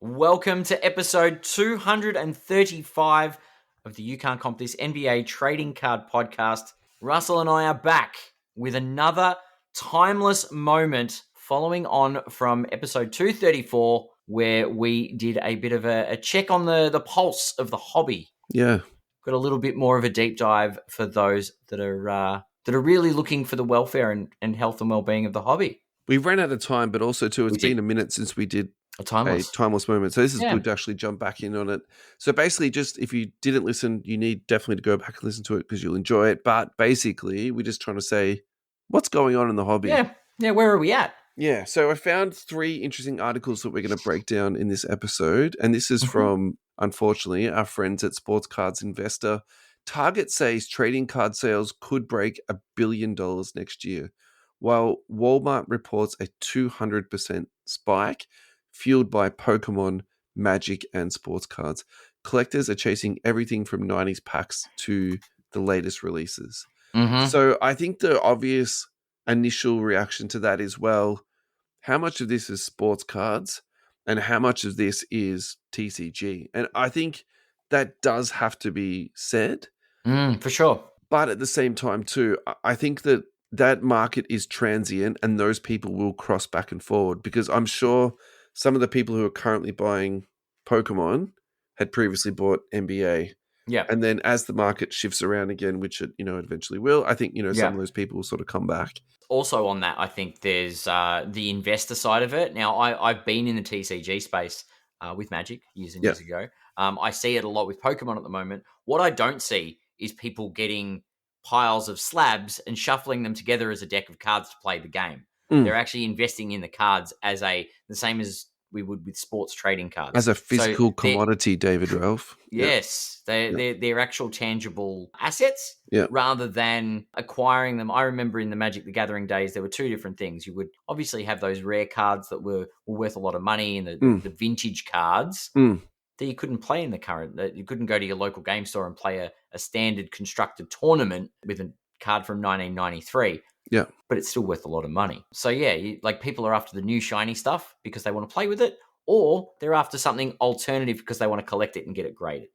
Welcome to episode 235 of the You Can't Comp This NBA Trading Card Podcast. Russell and I are back with another timeless moment following on from episode 234, where we did a bit of a check on the pulse of the hobby. Yeah. Got a little bit more of a deep dive for those that are really looking for the welfare and health and well-being of the hobby. We ran out of time, but also too, it's been a minute since we did a timeless moment. So this is good to actually jump back in on it. So basically, just if you didn't listen, you need definitely to go back and listen to it because you'll enjoy it. But basically, we're just trying to say what's going on in the hobby. Yeah, where are we at? Yeah, so I found 3 interesting articles that we're going to break down in this episode. And this is from, unfortunately, our friends at Sports Cards Investor. Target says trading card sales could break $1 billion next year, while Walmart reports a 200% spike fueled by Pokemon, Magic, and sports cards. Collectors are chasing everything from 90s packs to the latest releases. So I think the obvious initial reaction to that is, well, how much of this is sports cards and how much of this is TCG? And I think that does have to be said. For sure. But at the same time, too, I think that market is transient and those people will cross back and forward, because I'm sure some of the people who are currently buying Pokemon had previously bought NBA. Yeah. And then as the market shifts around again, which it, eventually will, I think, some of those people will sort of come back. Also on that, I think there's the investor side of it. Now, I've been in the TCG space with Magic years and years ago. I see it a lot with Pokemon at the moment. What I don't see is people getting piles of slabs and shuffling them together as a deck of cards to play the game. They're actually investing in the cards as the same as we would with sports trading cards. As a physical commodity, David Ralph. Yes. They're actual tangible assets rather than acquiring them. I remember in the Magic the Gathering days, there were 2 different things. You would obviously have those rare cards that were worth a lot of money and the vintage cards that you couldn't play in the current. That you couldn't go to your local game store and play a standard constructed tournament with a card from 1993. Yeah. But it's still worth a lot of money. So people are after the new shiny stuff because they want to play with it, or they're after something alternative because they want to collect it and get it graded.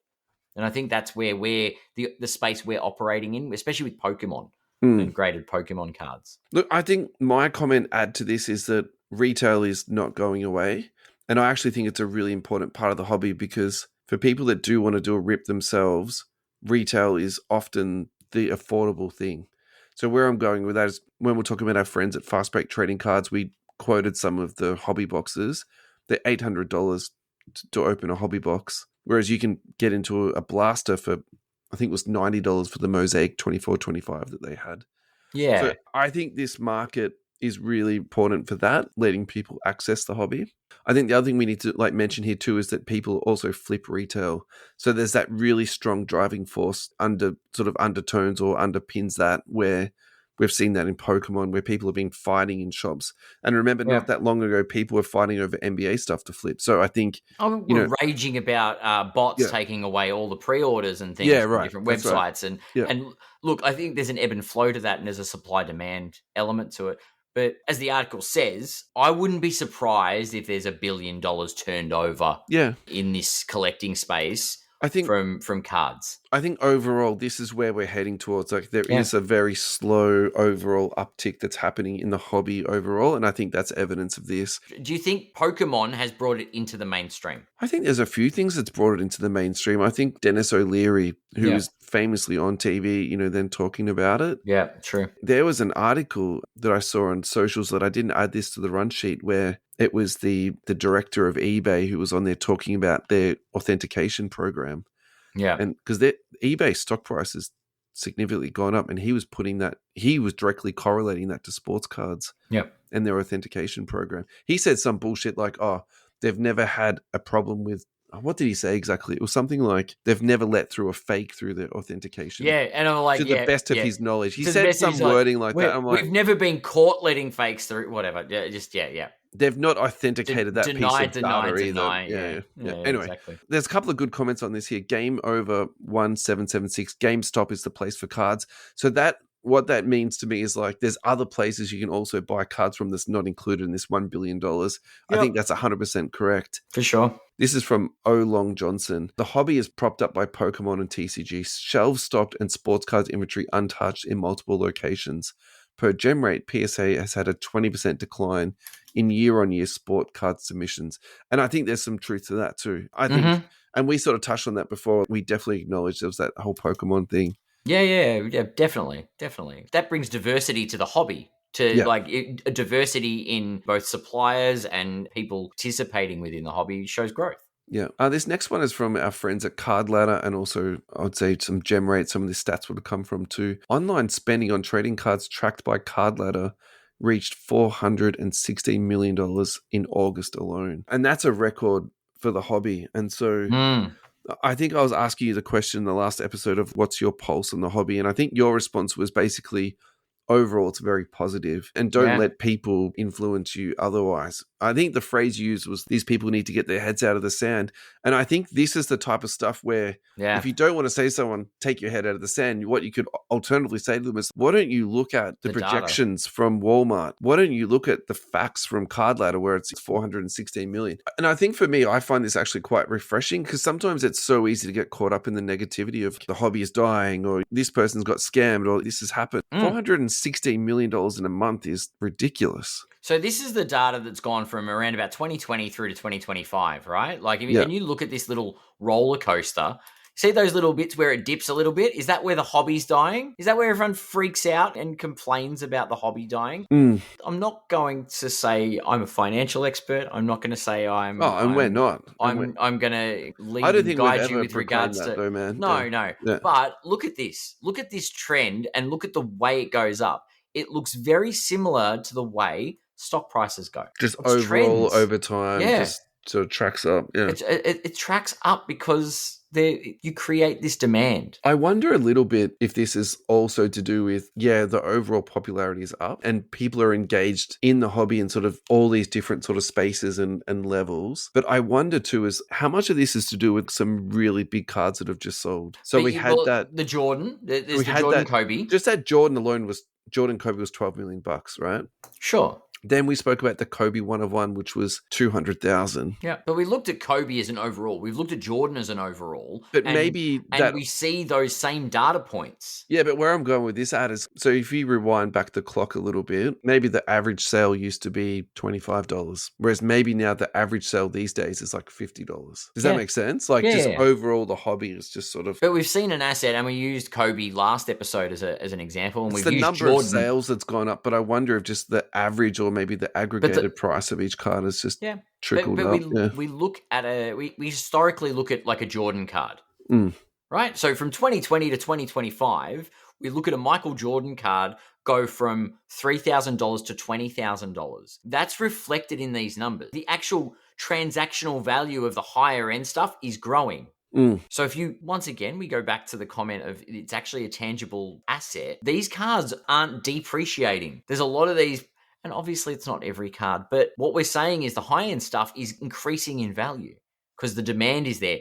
And I think that's where we're the space we're operating in, especially with Pokemon and graded Pokemon cards. Look, I think my comment add to this is that retail is not going away. And I actually think it's a really important part of the hobby, because for people that do want to do a rip themselves, retail is often the affordable thing. So where I'm going with that is, when we're talking about our friends at Fast Break Trading Cards, we quoted some of the hobby boxes. They're $800 to open a hobby box, whereas you can get into a blaster for, I think it was $90 for the Mosaic 2425 that they had. Yeah. So I think this market is really important for that, letting people access the hobby. I think the other thing we need to mention here too is that people also flip retail. So there's that really strong driving force undertones or underpins that, where we've seen that in Pokemon, where people have been fighting in shops. And remember, not that long ago, people were fighting over NBA stuff to flip. So I think we're raging about bots taking away all the pre-orders and things from different websites. Right. And look, I think there's an ebb and flow to that, and there's a supply-demand element to it. But as the article says, I wouldn't be surprised if there's $1 billion turned over in this collecting space, I think, from cards. I think overall, this is where we're heading towards. There is a very slow overall uptick that's happening in the hobby overall, and I think that's evidence of this. Do you think Pokemon has brought it into the mainstream? I think there's a few things that's brought it into the mainstream. I think Dennis O'Leary, who is famously on TV, then talking about it. Yeah, true. There was an article that I saw on socials that I didn't add this to the run sheet, where it was the director of eBay who was on there talking about their authentication program. Yeah. And because their eBay stock price has significantly gone up, and he was directly correlating that to sports cards and their authentication program. He said some bullshit like, they've never had a problem with, what did he say exactly? It was something like, they've never let through a fake through their authentication. Yeah, and I'm like, to the best of his knowledge. He said some wording like that. I'm like, we've never been caught letting fakes through, whatever. Yeah. They've not authenticated that piece of data either. Yeah, anyway, exactly. There's a couple of good comments on this here. Game Over 1776. GameStop is the place for cards. So what that means to me is there's other places you can also buy cards from that's not included in this $1 billion. I think that's 100% correct. For sure. This is from O Long Johnson. The hobby is propped up by Pokemon and TCG, shelves stocked and sports cards inventory untouched in multiple locations. Per GemRate, PSA has had a 20% decline in year-on-year sport card submissions. And I think there's some truth to that too. I think, and we sort of touched on that before, we definitely acknowledged there was that whole Pokemon thing. Yeah, definitely. That brings diversity to the hobby, to a diversity in both suppliers and people participating within the hobby shows growth. Yeah. This next one is from our friends at Card Ladder, and also I would say some GemRate, some of the stats would have come from too. Online spending on trading cards tracked by Card Ladder reached $416 million in August alone. And that's a record for the hobby. And so I think I was asking you the question in the last episode of what's your pulse on the hobby? And I think your response was basically, overall, it's very positive, and don't let people influence you otherwise. I think the phrase used was these people need to get their heads out of the sand. And I think this is the type of stuff where if you don't want to say to someone, take your head out of the sand, what you could alternatively say to them is, why don't you look at the projections from Walmart? Why don't you look at the facts from Card Ladder where it's 416 million? And I think for me, I find this actually quite refreshing, because sometimes it's so easy to get caught up in the negativity of the hobby is dying, or this person's got scammed, or this has happened. $416 million in a month is ridiculous. So this is the data that's gone from around about 2020 through to 2025, right? Like, and you look at this little roller coaster, see those little bits where it dips a little bit? Is that where the hobby's dying? Is that where everyone freaks out and complains about the hobby dying? I'm not going to say I'm a financial expert. I'm not going to say I'm... and we're not. I'm going to lead and guide you with regards to... though, man. No. Yeah. But look at this. Look at this trend and look at the way it goes up. It looks very similar to the way stock prices go. Just overall, over time, just sort of tracks up. Yeah, it tracks up because you create this demand. I wonder a little bit if this is also to do with, the overall popularity is up and people are engaged in the hobby in sort of all these different sort of spaces and levels. But I wonder too is how much of this is to do with some really big cards that have just sold. So the Jordan, there's the Jordan Kobe. Just that Jordan alone Jordan Kobe was $12 million, right? Sure. Then we spoke about the Kobe 1/1, which was 200,000. Yeah, but we looked at Kobe as an overall. We've looked at Jordan as an overall. But maybe we see those same data points. Yeah, but where I'm going with this ad is, so if you rewind back the clock a little bit, maybe the average sale used to be $25, whereas maybe now the average sale these days is like $50. Does that make sense? Like overall, the hobby is just sort of... But we've seen an asset, and we used Kobe last episode as an example, and we've used the number of sales that's gone up, but I wonder if just the average or maybe the aggregated price of each card has just trickled up. We look at we historically look at like a Jordan card, right? So from 2020 to 2025, we look at a Michael Jordan card go from $3,000 to $20,000. That's reflected in these numbers. The actual transactional value of the higher end stuff is growing. So if once again, we go back to the comment of it's actually a tangible asset. These cards aren't depreciating. There's a lot of these. And obviously it's not every card, but what we're saying is the high-end stuff is increasing in value because the demand is there.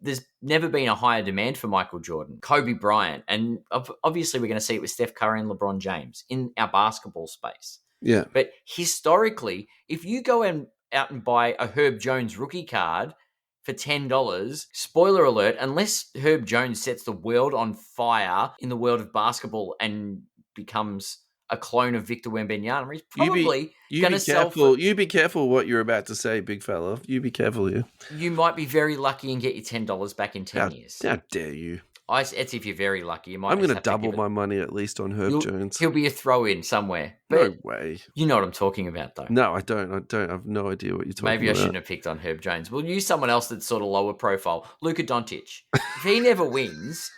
There's never been a higher demand for Michael Jordan, Kobe Bryant, and obviously we're going to see it with Steph Curry and LeBron James in our basketball space. Yeah. But historically, if you go out and buy a Herb Jones rookie card for $10, spoiler alert, unless Herb Jones sets the world on fire in the world of basketball and becomes a clone of Victor Wembanyama, he's probably going to sell. You be careful what you're about to say, big fella. You be careful here. You might be very lucky and get your $10 back in 10 years. How dare you? It's if you're very lucky. I'm going to double my money at least on Herb Jones. He'll be a throw-in somewhere. No way. You know what I'm talking about, though. No, I don't. I have no idea what you're talking about. Maybe I shouldn't have picked on Herb Jones. We'll use someone else that's sort of lower profile. Luka Doncic. If he never wins,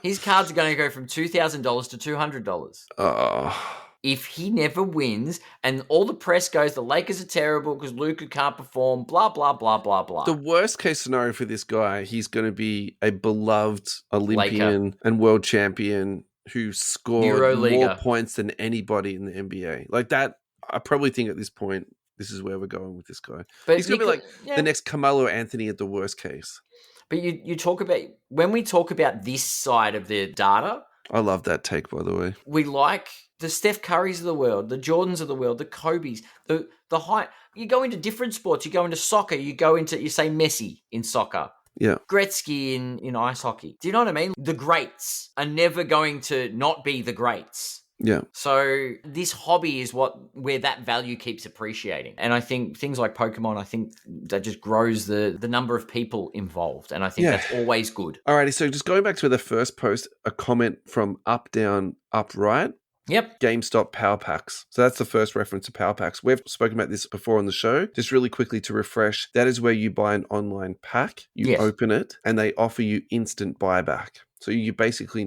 his cards are going to go from $2,000 to $200. Oh. If he never wins and all the press goes, the Lakers are terrible because Luka can't perform, blah, blah, blah, blah, blah. The worst case scenario for this guy, he's going to be a beloved Olympian and world champion who scored more points than anybody in the NBA. Like that, I probably think at this point, this is where we're going with this guy. But he's going to be like the next Carmelo Anthony at the worst case. But you talk about, when we talk about this side of the data... I love that take, by the way. We like the Steph Currys of the world, the Jordans of the world, the Kobes, the high. You go into different sports. You go into soccer. You say Messi in soccer. Yeah. Gretzky in ice hockey. Do you know what I mean? The greats are never going to not be the greats. Yeah. So this hobby is where that value keeps appreciating. And I think things like Pokemon, I think that just grows the number of people involved. And I think that's always good. Alrighty, so just going back to the first post, a comment from Up, Down, Up, Right. Yep. GameStop Power Packs. So that's the first reference to Power Packs. We've spoken about this before on the show. Just really quickly to refresh, that is where you buy an online pack, you open it, and they offer you instant buyback. So you basically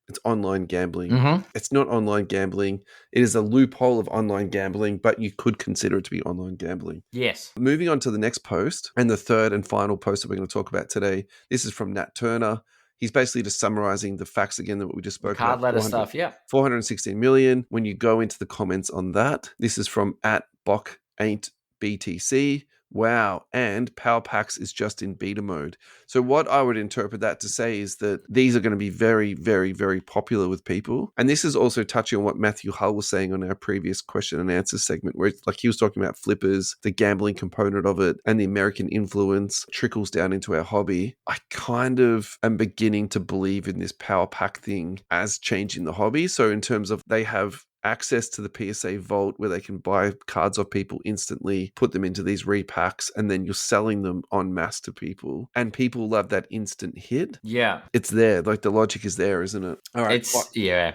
it's online gambling. Mm-hmm. It's not online gambling. It is a loophole of online gambling, but you could consider it to be online gambling. Yes. Moving on to the next post, and the third and final post that we're going to talk about today. This is from Nat Turner. He's basically just summarizing the facts again that we just spoke about. Card letter stuff, yeah. 416 million. When you go into the comments on that, this is from @BockAin'tBTC. Wow. And Power Packs is just in beta mode. So what I would interpret that to say is that these are going to be very, very, very popular with people. And this is also touching on what Matthew Hull was saying on our previous question and answer segment, where it's like he was talking about flippers, the gambling component of it, and the American influence trickles down into our hobby. I kind of am beginning to believe in this Power Pack thing as changing the hobby. So in terms of they have access to the PSA vault where they can buy cards off people instantly, put them into these repacks, and then you're selling them en masse to people. And people love that instant hit. Yeah. It's there. Like the logic is there, isn't it? All right.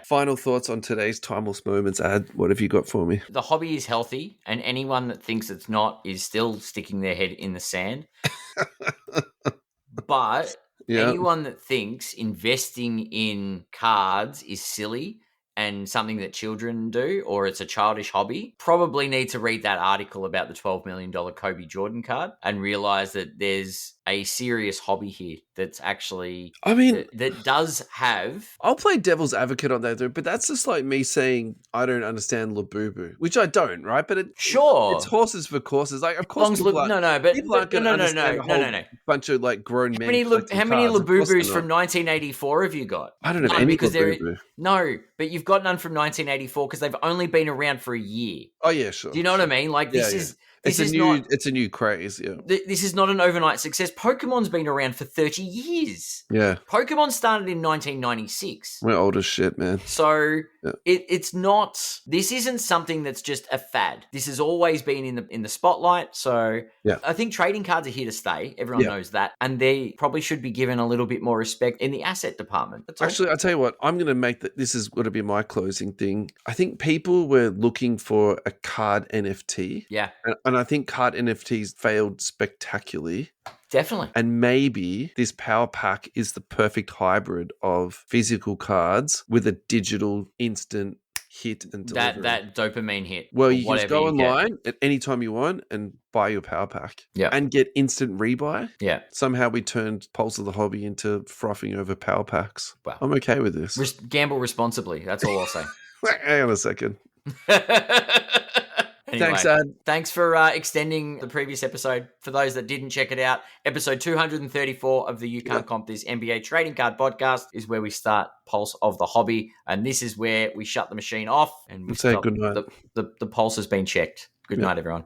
Final thoughts on today's Timeless Moments ad. What have you got for me? The hobby is healthy, and anyone that thinks it's not is still sticking their head in the sand. But anyone that thinks investing in cards is silly and something that children do, or it's a childish hobby, probably need to read that article about the $12 million Kobe Jordan card and realize that there's a serious hobby here that's actually, that does have... I'll play devil's advocate on that, though, but that's just like me saying I don't understand Labubu, which I don't, right? But it's horses for courses. Like, of course, people aren't going to understand a whole bunch of like grown men. How many Labubus from 1984 have you got? I don't have any Labubu. No, but you've got none from 1984 because they've only been around for a year. Oh yeah, sure. Do you know what I mean? Like it's a new craze. Yeah, this is not an overnight success. Pokemon's been around for 30 years. Yeah, Pokemon started in 1996. We're old as shit, man. So it's not. This isn't something that's just a fad. This has always been in the spotlight. So I think trading cards are here to stay. Everyone knows that, and they probably should be given a little bit more respect in the asset department. That's Actually, I'll tell you what. I'm going to make that. This is going to be my closing thing. I think people were looking for a card NFT. Yeah. And I think card NFTs failed spectacularly. Definitely. And maybe this Power Pack is the perfect hybrid of physical cards with a digital instant hit and delivery. That dopamine hit. Well, you can just go online at any time you want and buy your Power Pack. Yeah. And get instant rebuy. Yeah. Somehow we turned Pulse of the Hobby into frothing over Power Packs. Wow. I'm okay with this. Gamble responsibly. That's all I'll say. Hang on a second. Anyway, thanks, Ad. Thanks for extending the previous episode. For those that didn't check it out, episode 234 of the You Can't Comp This NBA Trading Card Podcast is where we start Pulse of the Hobby. And this is where we shut the machine off and we say good night. The pulse has been checked. Good night, everyone.